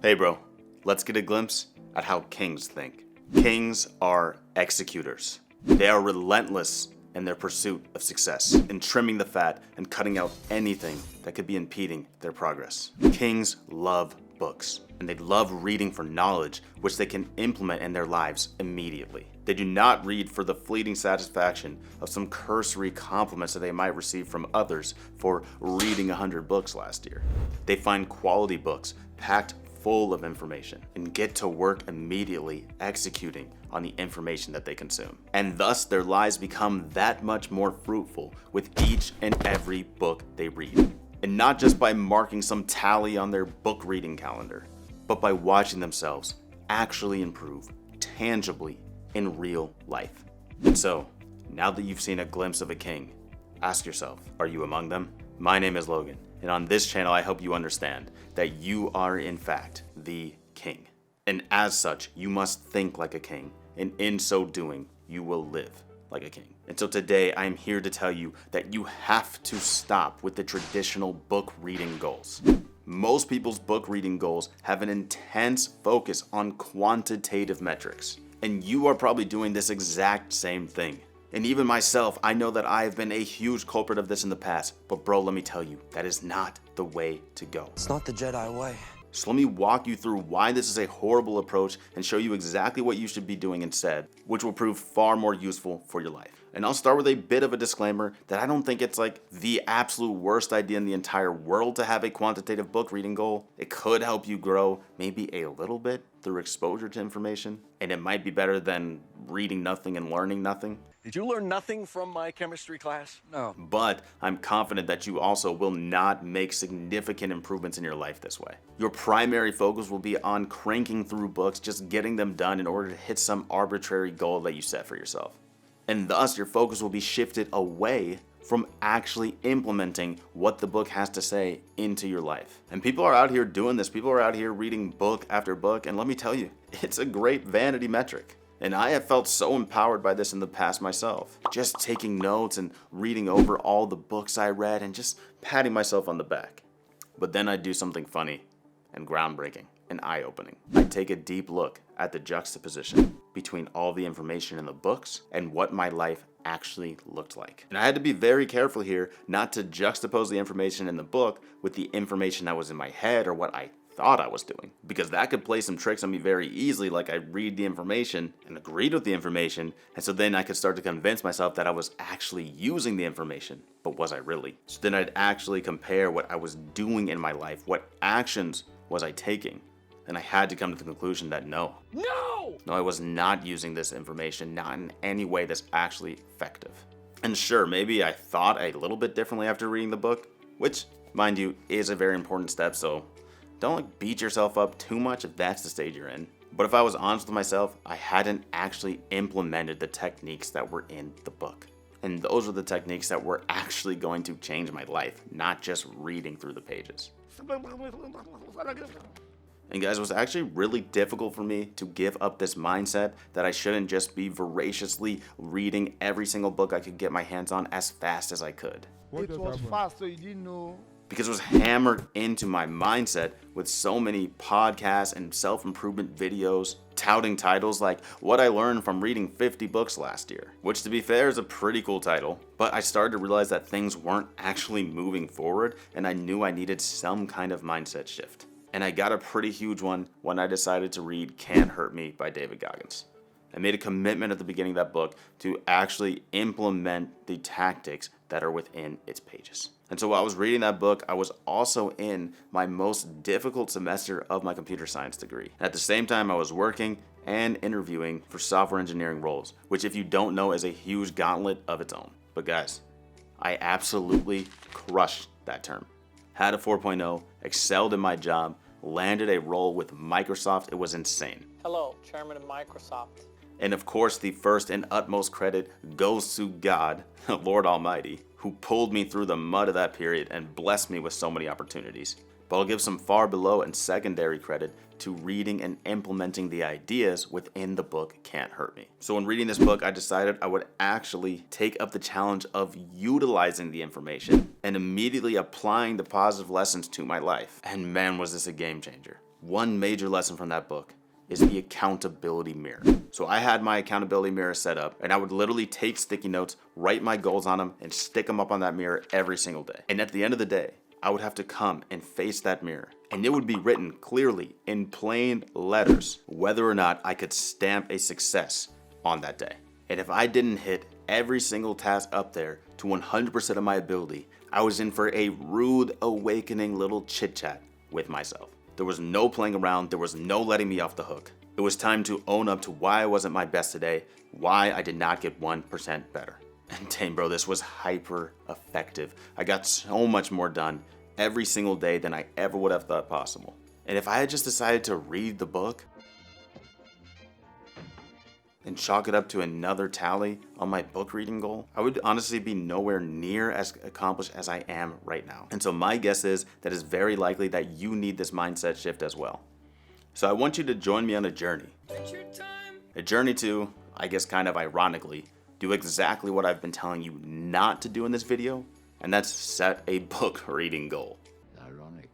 Hey bro, let's get a glimpse at how kings think. Kings are executors. They are relentless in their pursuit of success, in trimming the fat and cutting out anything that could be impeding their progress. Kings love books, and they love reading for knowledge which they can implement in their lives immediately. They do not read for the fleeting satisfaction of some cursory compliments that they might receive from others for reading 100 books last year. They find quality books packed full of information and get to work immediately executing on the information that they consume. And thus their lives become that much more fruitful with each and every book they read. And not just by marking some tally on their book reading calendar, but by watching themselves actually improve tangibly in real life. And so, now that you've seen a glimpse of a king, ask yourself, are you among them? My name is Logan, and on this channel I help you understand that you are in fact the king. And as such, you must think like a king, and in so doing, you will live like a king. And so today I am here to tell you that you have to stop with the traditional book reading goals. Most people's book reading goals have an intense focus on quantitative metrics. And you are probably doing this exact same thing. And even myself, I know that I have been a huge culprit of this in the past. But bro, let me tell you, that is not the way to go. It's not the Jedi way. So let me walk you through why this is a horrible approach and show you exactly what you should be doing instead, which will prove far more useful for your life. And I'll start with a bit of a disclaimer that I don't think it's like the absolute worst idea in the entire world to have a quantitative book reading goal. It could help you grow maybe a little bit through exposure to information, and it might be better than reading nothing and learning nothing. Did you learn nothing from my chemistry class? No. But I'm confident that you also will not make significant improvements in your life this way. Your primary focus will be on cranking through books, just getting them done in order to hit some arbitrary goal that you set for yourself. And thus your focus will be shifted away from actually implementing what the book has to say into your life. And people are out here doing this. People are out here reading book after book. And let me tell you, it's a great vanity metric. And I have felt so empowered by this in the past myself. Just taking notes and reading over all the books I read and just patting myself on the back. But then I do something funny and groundbreaking and eye-opening. I take a deep look at the juxtaposition between all the information in the books and what my life actually looked like. And I had to be very careful here not to juxtapose the information in the book with the information that was in my head or what I thought I was doing, because that could play some tricks on me very easily. Like I read the information and agreed with the information, and so then I could start to convince myself that I was actually using the information, but was I really? So then I'd actually compare what I was doing in my life, what actions was I taking, and I had to come to the conclusion that no, I was not using this information, not in any way that's actually effective. And sure, maybe I thought a little bit differently after reading the book, which, mind you, is a very important step, so don't beat yourself up too much if that's the stage you're in. But if I was honest with myself, I hadn't actually implemented the techniques that were in the book. And those were the techniques that were actually going to change my life, not just reading through the pages. And guys, it was actually really difficult for me to give up this mindset that I shouldn't just be voraciously reading every single book I could get my hands on as fast as I could. It was fast, so you didn't know. Because it was hammered into my mindset with so many podcasts and self-improvement videos touting titles like What I Learned from Reading 50 Books Last Year, which to be fair is a pretty cool title, but I started to realize that things weren't actually moving forward, and I knew I needed some kind of mindset shift. And I got a pretty huge one when I decided to read Can't Hurt Me by David Goggins. I made a commitment at the beginning of that book to actually implement the tactics that are within its pages. And so while I was reading that book, I was also in my most difficult semester of my computer science degree. At the same time, I was working and interviewing for software engineering roles, which if you don't know is a huge gauntlet of its own. But guys, I absolutely crushed that term. Had a 4.0, excelled in my job, landed a role with Microsoft. It was insane. Hello, Chairman of Microsoft. And of course, the first and utmost credit goes to God, Lord Almighty, who pulled me through the mud of that period and blessed me with so many opportunities. But I'll give some far below and secondary credit to reading and implementing the ideas within the book Can't Hurt Me. So when reading this book, I decided I would actually take up the challenge of utilizing the information and immediately applying the positive lessons to my life. And man, was this a game changer. one major lesson from that book is the accountability mirror. So I had my accountability mirror set up, and I would literally take sticky notes, write my goals on them, and stick them up on that mirror every single day. And at the end of the day, I would have to come and face that mirror, and it would be written clearly in plain letters whether or not I could stamp a success on that day. And if I didn't hit every single task up there to 100% of my ability, I was in for a rude awakening little chit chat with myself. There was no playing around, there was no letting me off the hook. It was time to own up to why I wasn't my best today, why I did not get 1% better. And dang bro, this was hyper effective. I got so much more done every single day than I ever would have thought possible. And if I had just decided to read the book and chalk it up to another tally on my book reading goal, I would honestly be nowhere near as accomplished as I am right now. And so my guess is that it's very likely that you need this mindset shift as well. So I want you to join me on a journey. A journey to, I guess kind of ironically, do exactly what I've been telling you not to do in this video, and that's set a book reading goal. Ironic.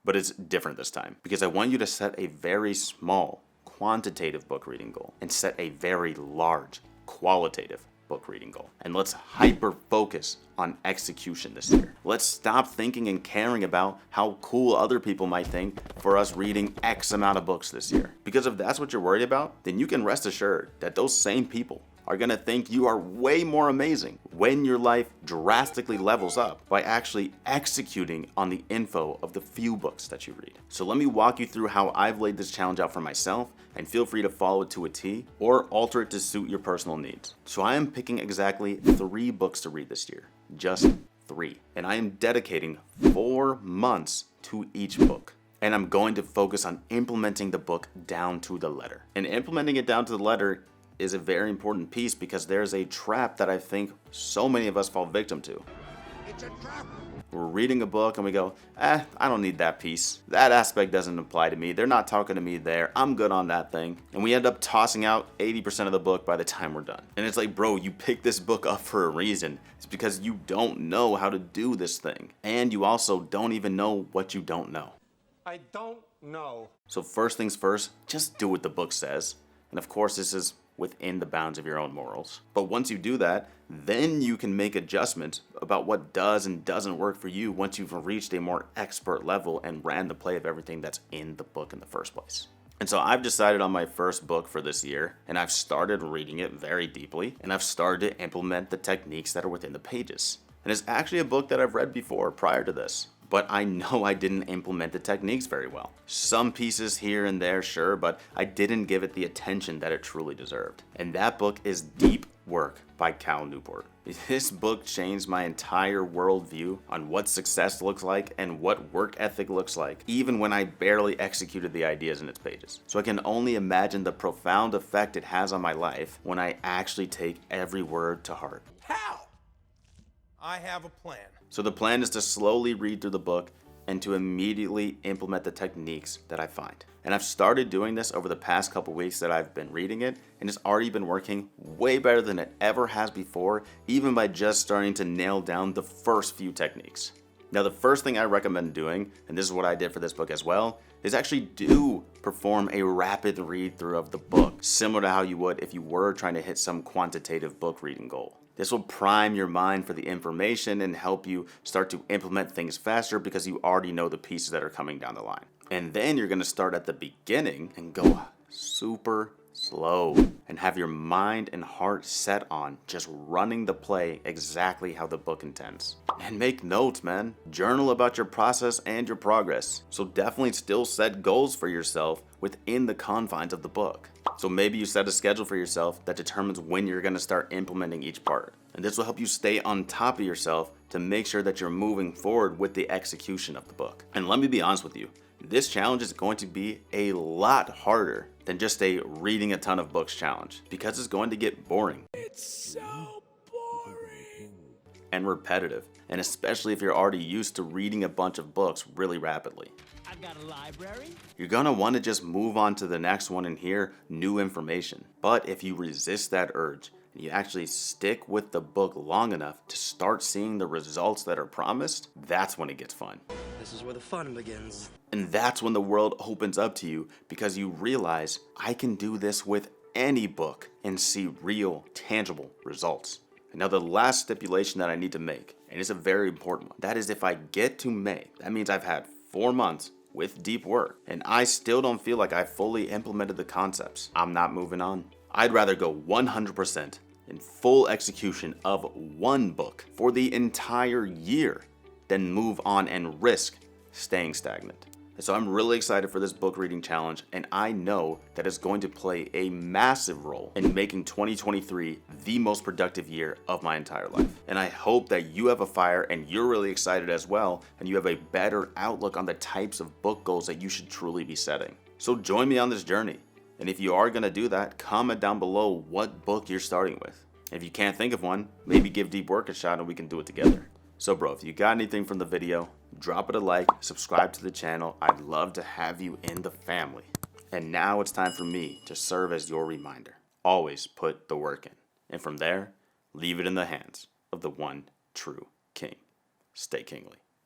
But it's different this time, because I want you to set a very small, quantitative book reading goal and set a very large, qualitative book reading goal. And let's hyper focus on execution this year. Let's stop thinking and caring about how cool other people might think for us reading X amount of books this year. Because if that's what you're worried about, then you can rest assured that those same people are gonna think you are way more amazing when your life drastically levels up by actually executing on the info of the few books that you read. So let me walk you through how I've laid this challenge out for myself, and feel free to follow it to a T or alter it to suit your personal needs. So I am picking exactly 3 books to read this year, just 3. And I am dedicating 4 months to each book. And I'm going to focus on implementing the book down to the letter. And implementing it down to the letter is a very important piece, because there's a trap that I think so many of us fall victim to. It's a trap. We're reading a book and we go, I don't need that piece. That aspect doesn't apply to me. They're not talking to me there. I'm good on that thing. And we end up tossing out 80% of the book by the time we're done. And it's like, bro, you picked this book up for a reason. It's because you don't know how to do this thing. And you also don't even know what you don't know. I don't know. So first things first, just do what the book says. And of course, this is within the bounds of your own morals. But once you do that, then you can make adjustments about what does and doesn't work for you once you've reached a more expert level and ran the play of everything that's in the book in the first place. And so I've decided on my first book for this year, and I've started reading it very deeply, and I've started to implement the techniques that are within the pages. And it's actually a book that I've read before prior to this, but I know I didn't implement the techniques very well. Some pieces here and there, sure, but I didn't give it the attention that it truly deserved. And that book is Deep Work by Cal Newport. This book changed my entire worldview on what success looks like and what work ethic looks like, even when I barely executed the ideas in its pages. So I can only imagine the profound effect it has on my life when I actually take every word to heart. How? I have a plan. So the plan is to slowly read through the book and to immediately implement the techniques that I find. And I've started doing this over the past couple weeks that I've been reading it, and it's already been working way better than it ever has before, even by just starting to nail down the first few techniques. Now, the first thing I recommend doing, and this is what I did for this book as well, is actually do perform a rapid read through of the book, similar to how you would if you were trying to hit some quantitative book reading goal. This will prime your mind for the information and help you start to implement things faster because you already know the pieces that are coming down the line. And then you're going to start at the beginning and go super slow and have your mind and heart set on just running the play exactly how the book intends. And make notes, man. Journal about your process and your progress. So definitely still set goals for yourself within the confines of the book. So maybe you set a schedule for yourself that determines when you're going to start implementing each part. And this will help you stay on top of yourself to make sure that you're moving forward with the execution of the book. And let me be honest with you, this challenge is going to be a lot harder than just a reading a ton of books challenge, because it's going to get boring. It's so boring. And repetitive, and especially if you're already used to reading a bunch of books really rapidly. I've got a library. You're gonna want to just move on to the next one and hear new information. But if you resist that urge, and you actually stick with the book long enough to start seeing the results that are promised, that's when it gets fun. This is where the fun begins. And that's when the world opens up to you, because you realize I can do this with any book and see real, tangible results. And now the last stipulation that I need to make, and it's a very important one, that is if I get to May, that means I've had 4 months with deep work, and I still don't feel like I fully implemented the concepts, I'm not moving on. I'd rather go 100% in full execution of one book for the entire year than move on and risk staying stagnant. And so I'm really excited for this book reading challenge, and I know that it's going to play a massive role in making 2023 the most productive year of my entire life. And I hope that you have a fire and you're really excited as well, and you have a better outlook on the types of book goals that you should truly be setting. So join me on this journey. And if you are going to do that, comment down below what book you're starting with. If you can't think of one, maybe give deep work a shot and we can do it together. So bro, if you got anything from the video, drop it a like, subscribe to the channel. I'd love to have you in the family. And now it's time for me to serve as your reminder. Always put the work in. And from there, leave it in the hands of the one true king. Stay kingly.